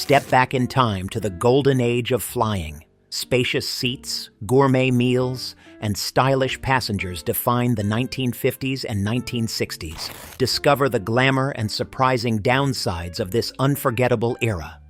step back in time to the golden age of flying. Spacious seats, gourmet meals, and stylish passengers define the 1950s and 1960s. Discover the glamour and surprising downsides of this unforgettable era.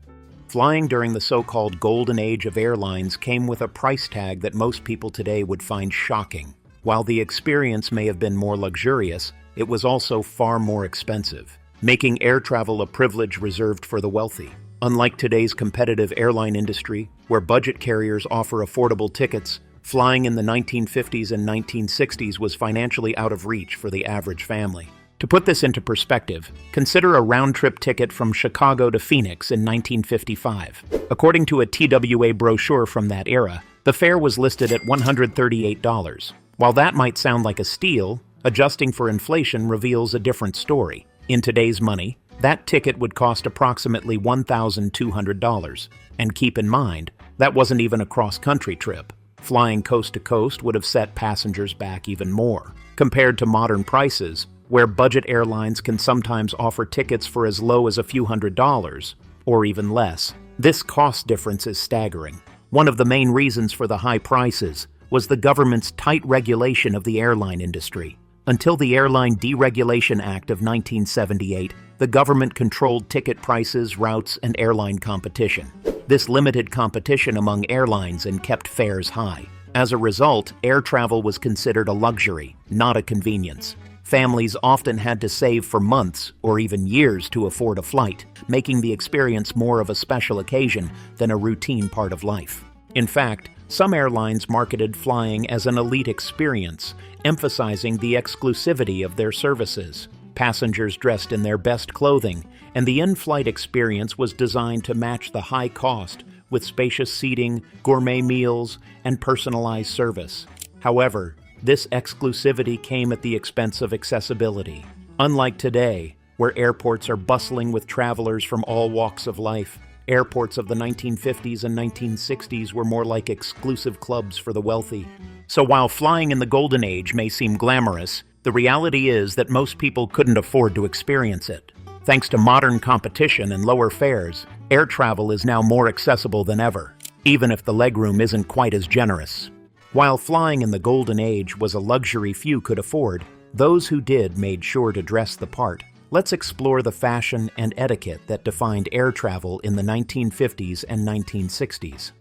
Flying during the so-called golden age of airlines came with a price tag that most people today would find shocking. While the experience may have been more luxurious, it was also far more expensive, making air travel a privilege reserved for the wealthy. Unlike today's competitive airline industry, where budget carriers offer affordable tickets, flying in the 1950s and 1960s was financially out of reach for the average family. To put this into perspective, consider a round-trip ticket from Chicago to Phoenix in 1955. According to a TWA brochure from that era, the fare was listed at $138. While that might sound like a steal, adjusting for inflation reveals a different story. In today's money, that ticket would cost approximately $1,200. And keep in mind, that wasn't even a cross-country trip. Flying coast to coast would have set passengers back even more. Compared to modern prices, where budget airlines can sometimes offer tickets for as low as a few $100s, or even less, this cost difference is staggering. One of the main reasons for the high prices was the government's tight regulation of the airline industry. Until the Airline Deregulation Act of 1978, the government controlled ticket prices, routes, and airline competition. This limited competition among airlines and kept fares high. As a result, air travel was considered a luxury, not a convenience. Families often had to save for months or even years to afford a flight, making the experience more of a special occasion than a routine part of life. In fact, some airlines marketed flying as an elite experience, emphasizing the exclusivity of their services. Passengers dressed in their best clothing, and the in-flight experience was designed to match the high cost with spacious seating, gourmet meals, and personalized service. However, this exclusivity came at the expense of accessibility. Unlike today, where airports are bustling with travelers from all walks of life, airports of the 1950s and 1960s were more like exclusive clubs for the wealthy. So while flying in the golden age may seem glamorous, the reality is that most people couldn't afford to experience it. Thanks to modern competition and lower fares, air travel is now more accessible than ever, even if the legroom isn't quite as generous. While flying in the golden age was a luxury few could afford, those who did made sure to dress the part. Let's explore the fashion and etiquette that defined air travel in the 1950s and 1960s.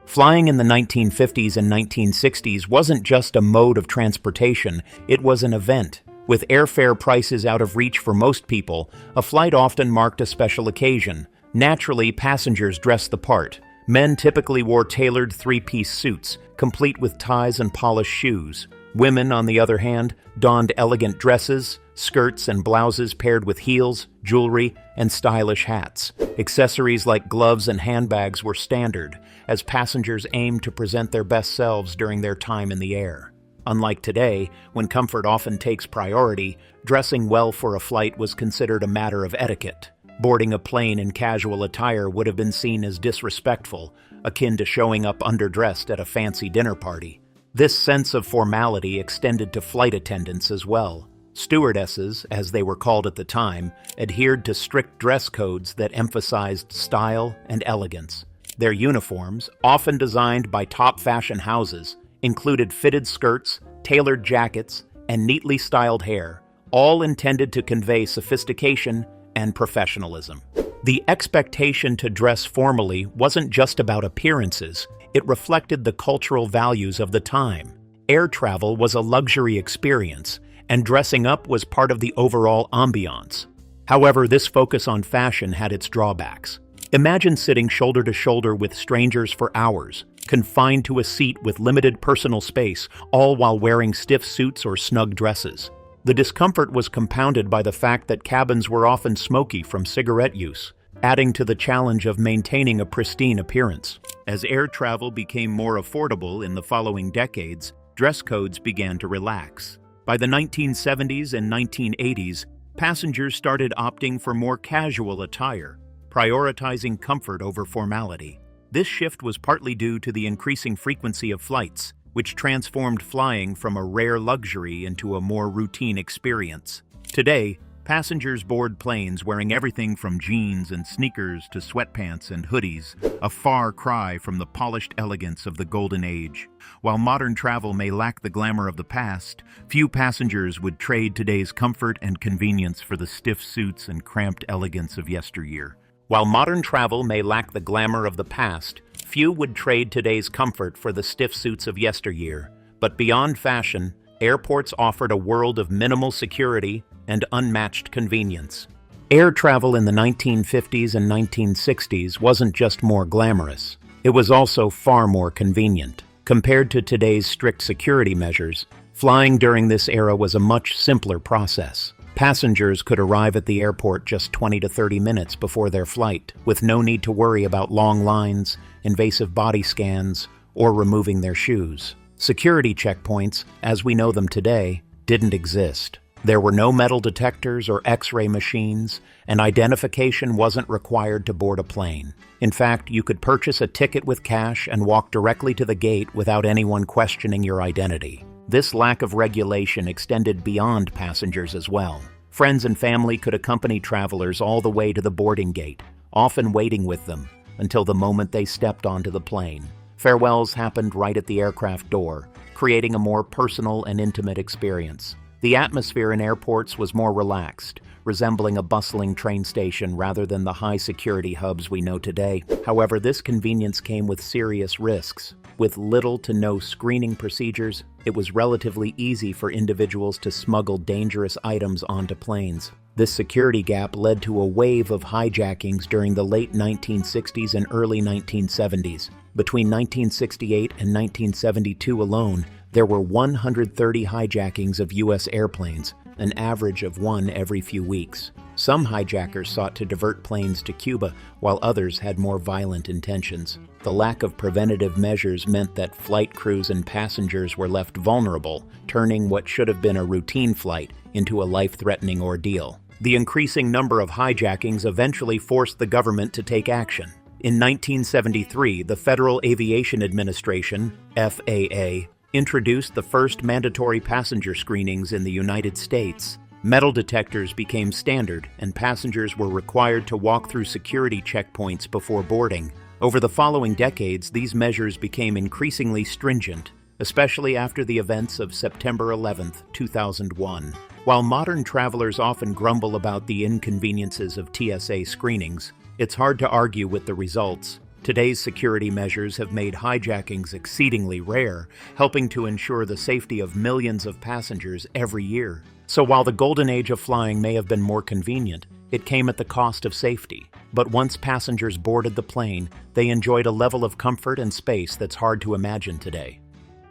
Flying in the 1950s and 1960s wasn't just a mode of transportation, it was an event. With airfare prices out of reach for most people, a flight often marked a special occasion. Naturally, passengers dressed the part. Men typically wore tailored three-piece suits, complete with ties and polished shoes. Women, on the other hand, donned elegant dresses, skirts and blouses paired with heels, jewelry, and stylish hats. Accessories like gloves and handbags were standard, as passengers aimed to present their best selves during their time in the air. Unlike today, when comfort often takes priority, dressing well for a flight was considered a matter of etiquette. Boarding a plane in casual attire would have been seen as disrespectful, akin to showing up underdressed at a fancy dinner party. This sense of formality extended to flight attendants as well. Stewardesses, as they were called at the time, adhered to strict dress codes that emphasized style and elegance. Their uniforms, often designed by top fashion houses, included fitted skirts, tailored jackets, and neatly styled hair, all intended to convey sophistication and professionalism. The expectation to dress formally wasn't just about appearances, it reflected the cultural values of the time. Air travel was a luxury experience, and dressing up was part of the overall ambiance. However, this focus on fashion had its drawbacks. Imagine sitting shoulder to shoulder with strangers for hours, confined to a seat with limited personal space, all while wearing stiff suits or snug dresses. The discomfort was compounded by the fact that cabins were often smoky from cigarette use, adding to the challenge of maintaining a pristine appearance. As air travel became more affordable in the following decades, dress codes began to relax. By the 1970s and 1980s, passengers started opting for more casual attire, prioritizing comfort over formality. This shift was partly due to the increasing frequency of flights, which transformed flying from a rare luxury into a more routine experience. Today, Passengers board planes wearing everything from jeans and sneakers to sweatpants and hoodies, a far cry from the polished elegance of the golden age. While modern travel may lack the glamour of the past, few passengers would trade today's comfort and convenience for the stiff suits and cramped elegance of yesteryear. While modern travel may lack the glamour of the past, few would trade today's comfort for the stiff suits of yesteryear. But beyond fashion, airports offered a world of minimal security and unmatched convenience. Air travel in the 1950s and 1960s wasn't just more glamorous, it was also far more convenient. Compared to today's strict security measures, flying during this era was a much simpler process. Passengers could arrive at the airport just 20 to 30 minutes before their flight, with no need to worry about long lines, invasive body scans, or removing their shoes. Security checkpoints, as we know them today, didn't exist. There were no metal detectors or X-ray machines, and identification wasn't required to board a plane. In fact, you could purchase a ticket with cash and walk directly to the gate without anyone questioning your identity. This lack of regulation extended beyond passengers as well. Friends and family could accompany travelers all the way to the boarding gate, often waiting with them until the moment they stepped onto the plane. Farewells happened right at the aircraft door, creating a more personal and intimate experience. The atmosphere in airports was more relaxed, resembling a bustling train station rather than the high-security hubs we know today. However, this convenience came with serious risks. With little to no screening procedures, it was relatively easy for individuals to smuggle dangerous items onto planes. This security gap led to a wave of hijackings during the late 1960s and early 1970s. Between 1968 and 1972 alone, there were 130 hijackings of U.S. airplanes, an average of one every few weeks. Some hijackers sought to divert planes to Cuba, while others had more violent intentions. The lack of preventative measures meant that flight crews and passengers were left vulnerable, turning what should have been a routine flight into a life-threatening ordeal. The increasing number of hijackings eventually forced the government to take action. In 1973, the Federal Aviation Administration, FAA, introduced the first mandatory passenger screenings in the United States. Metal detectors became standard, and passengers were required to walk through security checkpoints before boarding. Over the following decades, these measures became increasingly stringent, especially after the events of September 11, 2001. While modern travelers often grumble about the inconveniences of TSA screenings, it's hard to argue with the results. Today's security measures have made hijackings exceedingly rare, helping to ensure the safety of millions of passengers every year. So while the golden age of flying may have been more convenient, it came at the cost of safety. But once passengers boarded the plane, they enjoyed a level of comfort and space that's hard to imagine today.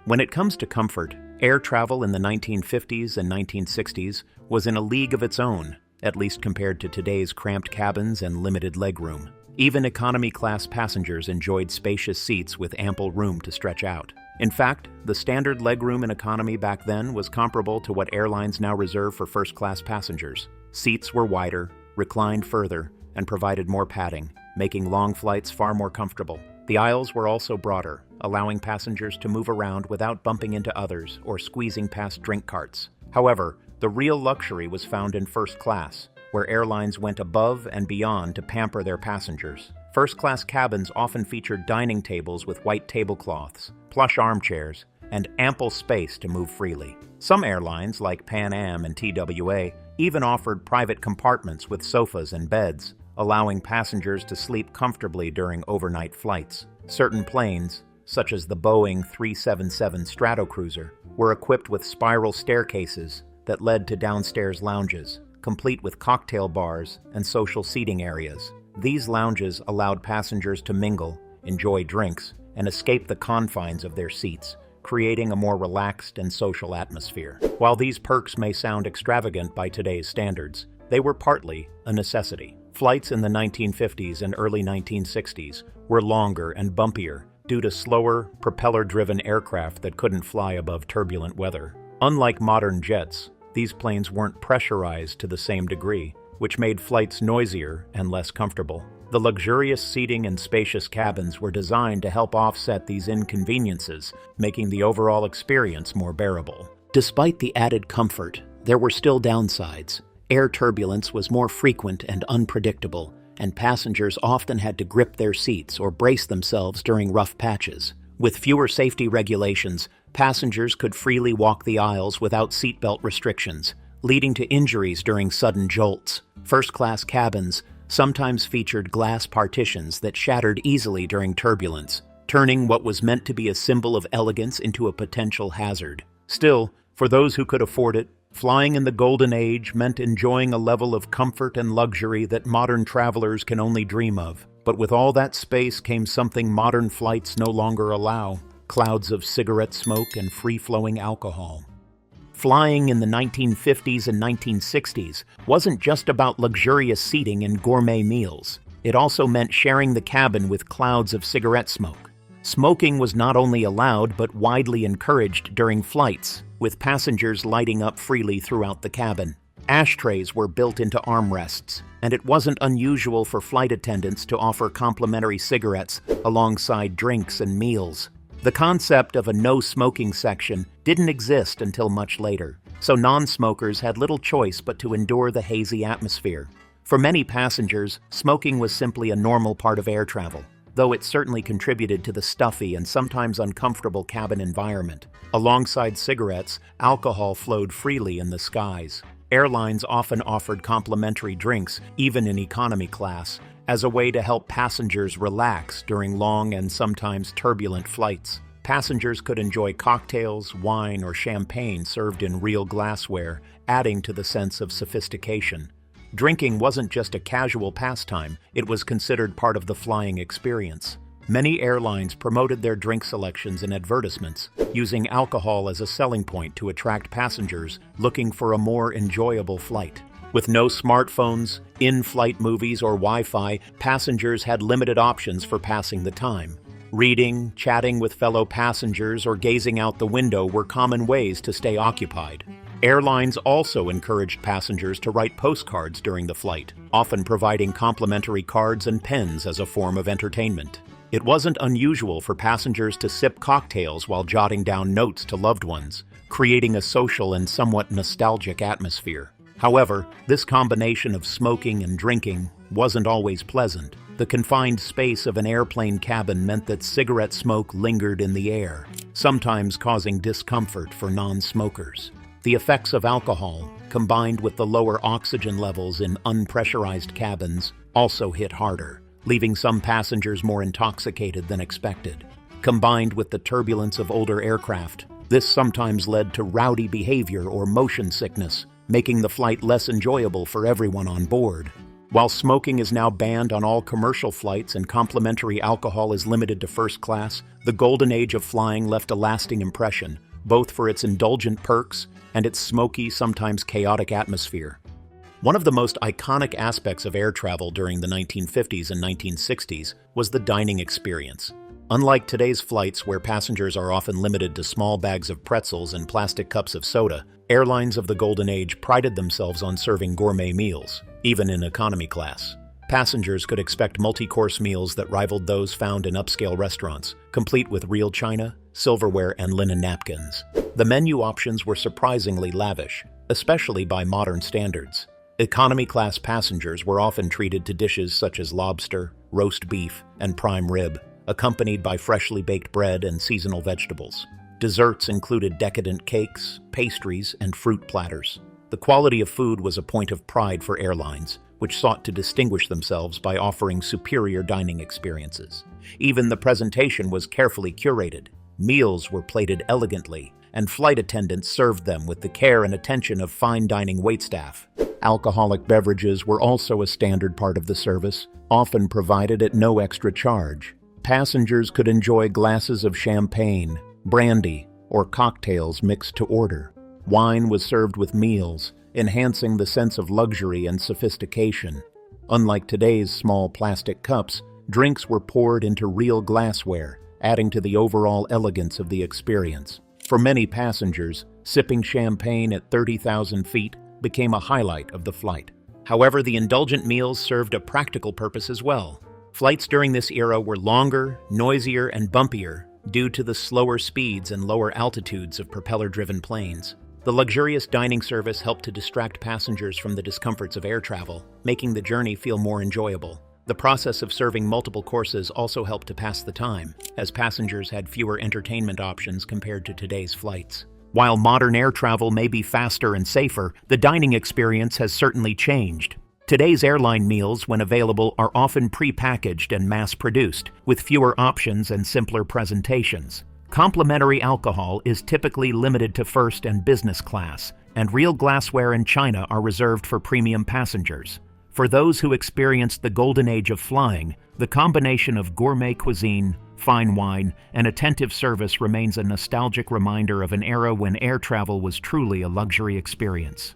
When it comes to comfort, air travel in the 1950s and 1960s was in a league of its own, at least compared to today's cramped cabins and limited legroom. Even economy-class passengers enjoyed spacious seats with ample room to stretch out. In fact, the standard legroom in economy back then was comparable to what airlines now reserve for first-class passengers. Seats were wider, reclined further, and provided more padding, making long flights far more comfortable. The aisles were also broader, allowing passengers to move around without bumping into others or squeezing past drink carts. However, the real luxury was found in first class, where airlines went above and beyond to pamper their passengers. First-class cabins often featured dining tables with white tablecloths, plush armchairs, and ample space to move freely. Some airlines, like Pan Am and TWA, even offered private compartments with sofas and beds, allowing passengers to sleep comfortably during overnight flights. Certain planes, such as the Boeing 377 Stratocruiser, were equipped with spiral staircases that led to downstairs lounges, complete with cocktail bars and social seating areas. These lounges allowed passengers to mingle, enjoy drinks, and escape the confines of their seats, creating a more relaxed and social atmosphere. While these perks may sound extravagant by today's standards, they were partly a necessity. Flights in the 1950s and early 1960s were longer and bumpier due to slower, propeller-driven aircraft that couldn't fly above turbulent weather. Unlike modern jets, these planes weren't pressurized to the same degree, which made flights noisier and less comfortable. The luxurious seating and spacious cabins were designed to help offset these inconveniences, making the overall experience more bearable. Despite the added comfort, there were still downsides. Air turbulence was more frequent and unpredictable, and passengers often had to grip their seats or brace themselves during rough patches. With fewer safety regulations, passengers could freely walk the aisles without seatbelt restrictions, leading to injuries during sudden jolts. First-class cabins sometimes featured glass partitions that shattered easily during turbulence, turning what was meant to be a symbol of elegance into a potential hazard. Still, for those who could afford it, flying in the Golden Age meant enjoying a level of comfort and luxury that modern travelers can only dream of. But with all that space came something modern flights no longer allow: clouds of cigarette smoke and free-flowing alcohol. Flying in the 1950s and 1960s wasn't just about luxurious seating and gourmet meals. It also meant sharing the cabin with clouds of cigarette smoke. Smoking was not only allowed but widely encouraged during flights, with passengers lighting up freely throughout the cabin. Ashtrays were built into armrests, and it wasn't unusual for flight attendants to offer complimentary cigarettes alongside drinks and meals. The concept of a no-smoking section didn't exist until much later, so non-smokers had little choice but to endure the hazy atmosphere. For many passengers, smoking was simply a normal part of air travel, though it certainly contributed to the stuffy and sometimes uncomfortable cabin environment. Alongside cigarettes, alcohol flowed freely in the skies. Airlines often offered complimentary drinks, even in economy class, as a way to help passengers relax during long and sometimes turbulent flights. Passengers could enjoy cocktails, wine, or champagne served in real glassware, adding to the sense of sophistication. Drinking wasn't just a casual pastime, it was considered part of the flying experience. Many airlines promoted their drink selections in advertisements, using alcohol as a selling point to attract passengers looking for a more enjoyable flight. With no smartphones, in-flight movies, or Wi-Fi, passengers had limited options for passing the time. Reading, chatting with fellow passengers, or gazing out the window were common ways to stay occupied. Airlines also encouraged passengers to write postcards during the flight, often providing complimentary cards and pens as a form of entertainment. It wasn't unusual for passengers to sip cocktails while jotting down notes to loved ones, creating a social and somewhat nostalgic atmosphere. However, this combination of smoking and drinking wasn't always pleasant. The confined space of an airplane cabin meant that cigarette smoke lingered in the air, sometimes causing discomfort for non-smokers. The effects of alcohol, combined with the lower oxygen levels in unpressurized cabins, also hit harder, leaving some passengers more intoxicated than expected. Combined with the turbulence of older aircraft, this sometimes led to rowdy behavior or motion sickness, making the flight less enjoyable for everyone on board. While smoking is now banned on all commercial flights and complimentary alcohol is limited to first class, the golden age of flying left a lasting impression, both for its indulgent perks and its smoky, sometimes chaotic atmosphere. One of the most iconic aspects of air travel during the 1950s and 1960s was the dining experience. Unlike today's flights where passengers are often limited to small bags of pretzels and plastic cups of soda, airlines of the Golden Age prided themselves on serving gourmet meals, even in economy class. Passengers could expect multi-course meals that rivaled those found in upscale restaurants, complete with real china, silverware, and linen napkins. The menu options were surprisingly lavish, especially by modern standards. Economy class passengers were often treated to dishes such as lobster, roast beef, and prime rib, accompanied by freshly baked bread and seasonal vegetables. Desserts included decadent cakes, pastries, and fruit platters. The quality of food was a point of pride for airlines, which sought to distinguish themselves by offering superior dining experiences. Even the presentation was carefully curated. Meals were plated elegantly, and flight attendants served them with the care and attention of fine dining waitstaff. Alcoholic beverages were also a standard part of the service, often provided at no extra charge. Passengers could enjoy glasses of champagne, brandy, or cocktails mixed to order. Wine was served with meals, enhancing the sense of luxury and sophistication. Unlike today's small plastic cups, drinks were poured into real glassware, adding to the overall elegance of the experience. For many passengers, sipping champagne at 30,000 feet became a highlight of the flight. However, the indulgent meals served a practical purpose as well. Flights during this era were longer, noisier, and bumpier due to the slower speeds and lower altitudes of propeller-driven planes. The luxurious dining service helped to distract passengers from the discomforts of air travel, making the journey feel more enjoyable. The process of serving multiple courses also helped to pass the time, as passengers had fewer entertainment options compared to today's flights. While modern air travel may be faster and safer, the dining experience has certainly changed. Today's airline meals, when available, are often pre-packaged and mass-produced, with fewer options and simpler presentations. Complimentary alcohol is typically limited to first and business class, and real glassware and china are reserved for premium passengers. For those who experienced the golden age of flying, the combination of gourmet cuisine, fine wine, and attentive service remains a nostalgic reminder of an era when air travel was truly a luxury experience.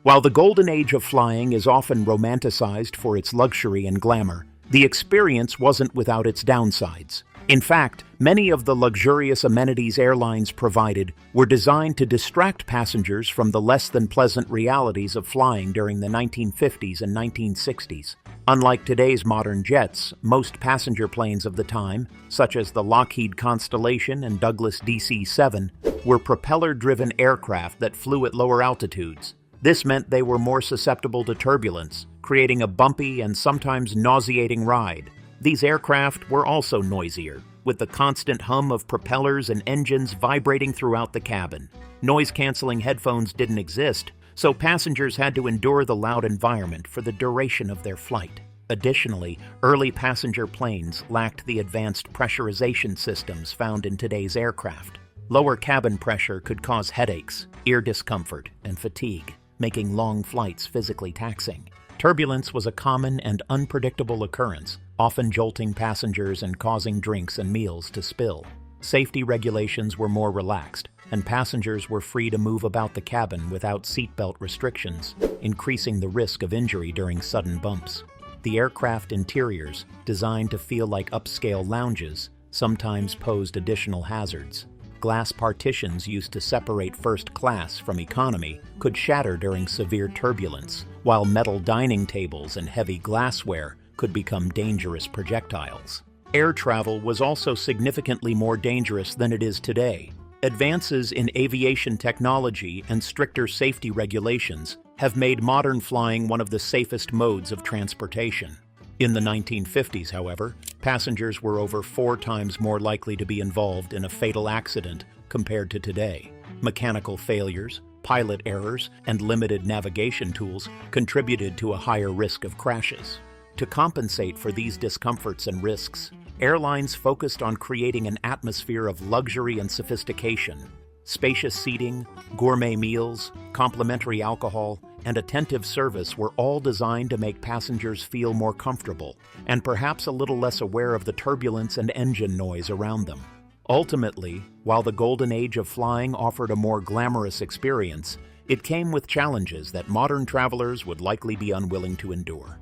While the golden age of flying is often romanticized for its luxury and glamour, the experience wasn't without its downsides. In fact, many of the luxurious amenities airlines provided were designed to distract passengers from the less-than-pleasant realities of flying during the 1950s and 1960s. Unlike today's modern jets, most passenger planes of the time, such as the Lockheed Constellation and Douglas DC-7, were propeller-driven aircraft that flew at lower altitudes. This meant they were more susceptible to turbulence, creating a bumpy and sometimes nauseating ride. These aircraft were also noisier, with the constant hum of propellers and engines vibrating throughout the cabin. Noise-canceling headphones didn't exist, so passengers had to endure the loud environment for the duration of their flight. Additionally, early passenger planes lacked the advanced pressurization systems found in today's aircraft. Lower cabin pressure could cause headaches, ear discomfort, and fatigue, making long flights physically taxing. Turbulence was a common and unpredictable occurrence, often jolting passengers and causing drinks and meals to spill. Safety regulations were more relaxed, and passengers were free to move about the cabin without seatbelt restrictions, increasing the risk of injury during sudden bumps. The aircraft interiors, designed to feel like upscale lounges, sometimes posed additional hazards. Glass partitions used to separate first class from economy could shatter during severe turbulence, while metal dining tables and heavy glassware could become dangerous projectiles. Air travel was also significantly more dangerous than it is today. Advances in aviation technology and stricter safety regulations have made modern flying one of the safest modes of transportation. In the 1950s, however, passengers were over 4 times more likely to be involved in a fatal accident compared to today. Mechanical failures, pilot errors, and limited navigation tools contributed to a higher risk of crashes. To compensate for these discomforts and risks, airlines focused on creating an atmosphere of luxury and sophistication. Spacious seating, gourmet meals, complimentary alcohol, and attentive service were all designed to make passengers feel more comfortable, and perhaps a little less aware of the turbulence and engine noise around them. Ultimately, while the golden age of flying offered a more glamorous experience, it came with challenges that modern travelers would likely be unwilling to endure.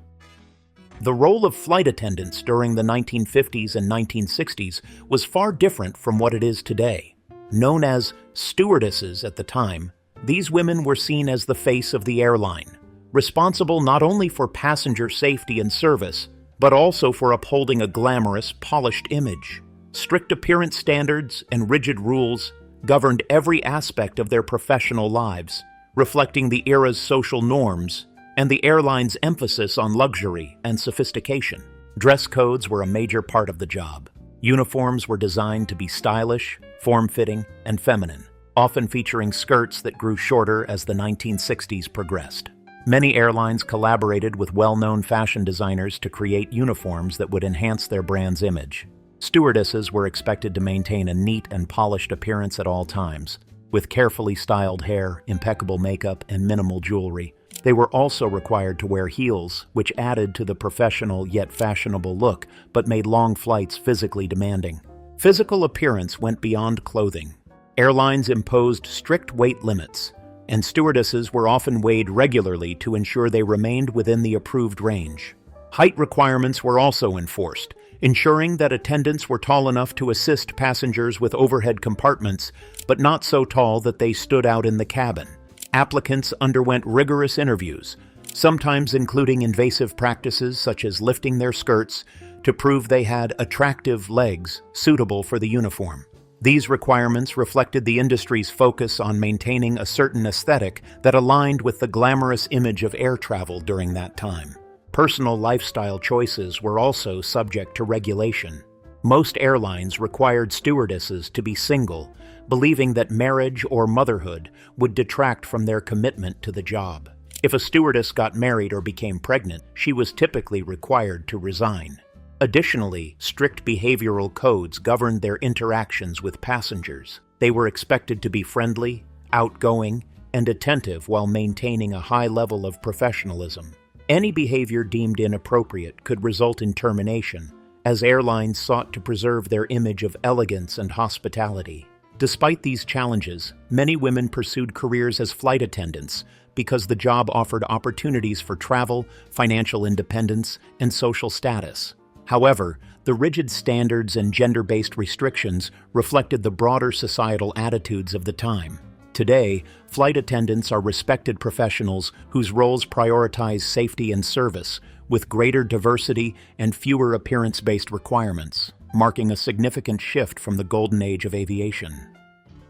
The role of flight attendants during the 1950s and 1960s was far different from what it is today. Known as stewardesses at the time, these women were seen as the face of the airline, responsible not only for passenger safety and service, but also for upholding a glamorous, polished image. Strict appearance standards and rigid rules governed every aspect of their professional lives, reflecting the era's social norms and the airline's emphasis on luxury and sophistication. Dress codes were a major part of the job. Uniforms were designed to be stylish, form-fitting, and feminine, often featuring skirts that grew shorter as the 1960s progressed. Many airlines collaborated with well-known fashion designers to create uniforms that would enhance their brand's image. Stewardesses were expected to maintain a neat and polished appearance at all times, with carefully styled hair, impeccable makeup, and minimal jewelry. They were also required to wear heels, which added to the professional yet fashionable look, but made long flights physically demanding. Physical appearance went beyond clothing. Airlines imposed strict weight limits, and stewardesses were often weighed regularly to ensure they remained within the approved range. Height requirements were also enforced, ensuring that attendants were tall enough to assist passengers with overhead compartments, but not so tall that they stood out in the cabin. Applicants underwent rigorous interviews, sometimes including invasive practices such as lifting their skirts to prove they had attractive legs suitable for the uniform. These requirements reflected the industry's focus on maintaining a certain aesthetic that aligned with the glamorous image of air travel during that time. Personal lifestyle choices were also subject to regulation. Most airlines required stewardesses to be single, believing that marriage or motherhood would detract from their commitment to the job. If a stewardess got married or became pregnant, she was typically required to resign. Additionally, strict behavioral codes governed their interactions with passengers. They were expected to be friendly, outgoing, and attentive while maintaining a high level of professionalism. Any behavior deemed inappropriate could result in termination, as airlines sought to preserve their image of elegance and hospitality. Despite these challenges, many women pursued careers as flight attendants because the job offered opportunities for travel, financial independence, and social status. However, the rigid standards and gender-based restrictions reflected the broader societal attitudes of the time. Today, flight attendants are respected professionals whose roles prioritize safety and service, with greater diversity and fewer appearance-based requirements, marking a significant shift from the golden age of aviation.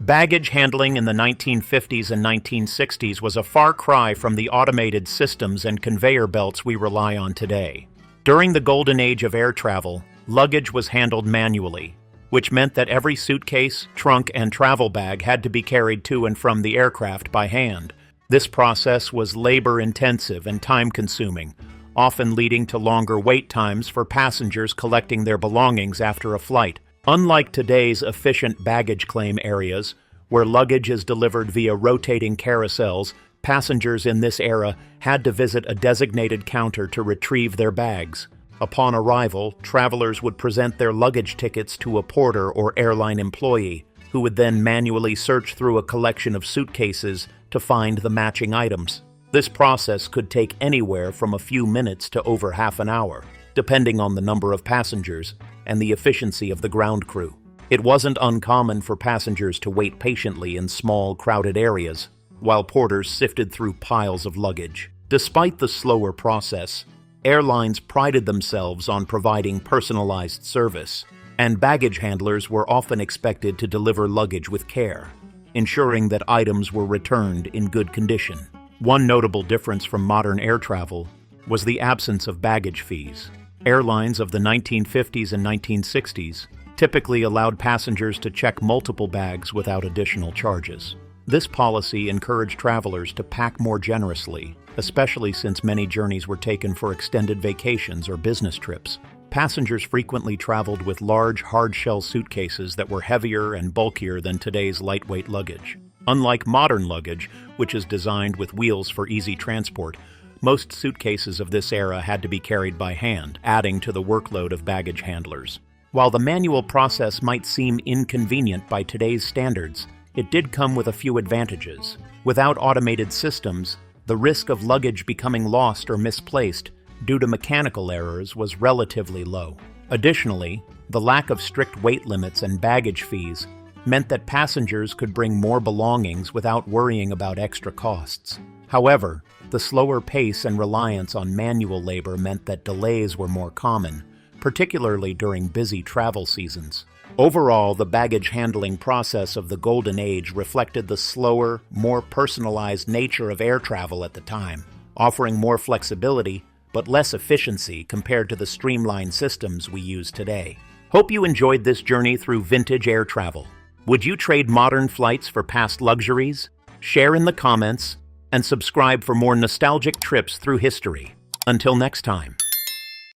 Baggage handling in the 1950s and 1960s was a far cry from the automated systems and conveyor belts we rely on today. During the golden age of air travel, luggage was handled manually, which meant that every suitcase, trunk, and travel bag had to be carried to and from the aircraft by hand. This process was labor-intensive and time-consuming, often leading to longer wait times for passengers collecting their belongings after a flight. Unlike today's efficient baggage claim areas, where luggage is delivered via rotating carousels, passengers in this era had to visit a designated counter to retrieve their bags. Upon arrival, travelers would present their luggage tickets to a porter or airline employee, who would then manually search through a collection of suitcases to find the matching items. This process could take anywhere from a few minutes to over half an hour, depending on the number of passengers and the efficiency of the ground crew. It wasn't uncommon for passengers to wait patiently in small, crowded areas, while porters sifted through piles of luggage. Despite the slower process, airlines prided themselves on providing personalized service, and baggage handlers were often expected to deliver luggage with care, ensuring that items were returned in good condition. One notable difference from modern air travel was the absence of baggage fees. Airlines of the 1950s and 1960s typically allowed passengers to check multiple bags without additional charges. This policy encouraged travelers to pack more generously, especially since many journeys were taken for extended vacations or business trips. Passengers frequently traveled with large, hard-shell suitcases that were heavier and bulkier than today's lightweight luggage. Unlike modern luggage, which is designed with wheels for easy transport, most suitcases of this era had to be carried by hand, adding to the workload of baggage handlers. While the manual process might seem inconvenient by today's standards, it did come with a few advantages. Without automated systems, the risk of luggage becoming lost or misplaced due to mechanical errors was relatively low. Additionally, the lack of strict weight limits and baggage fees meant that passengers could bring more belongings without worrying about extra costs. However, the slower pace and reliance on manual labor meant that delays were more common, particularly during busy travel seasons. Overall, the baggage handling process of the Golden Age reflected the slower, more personalized nature of air travel at the time, offering more flexibility but less efficiency compared to the streamlined systems we use today. Hope you enjoyed this journey through vintage air travel. Would you trade modern flights for past luxuries? Share in the comments and subscribe for more nostalgic trips through history. Until next time.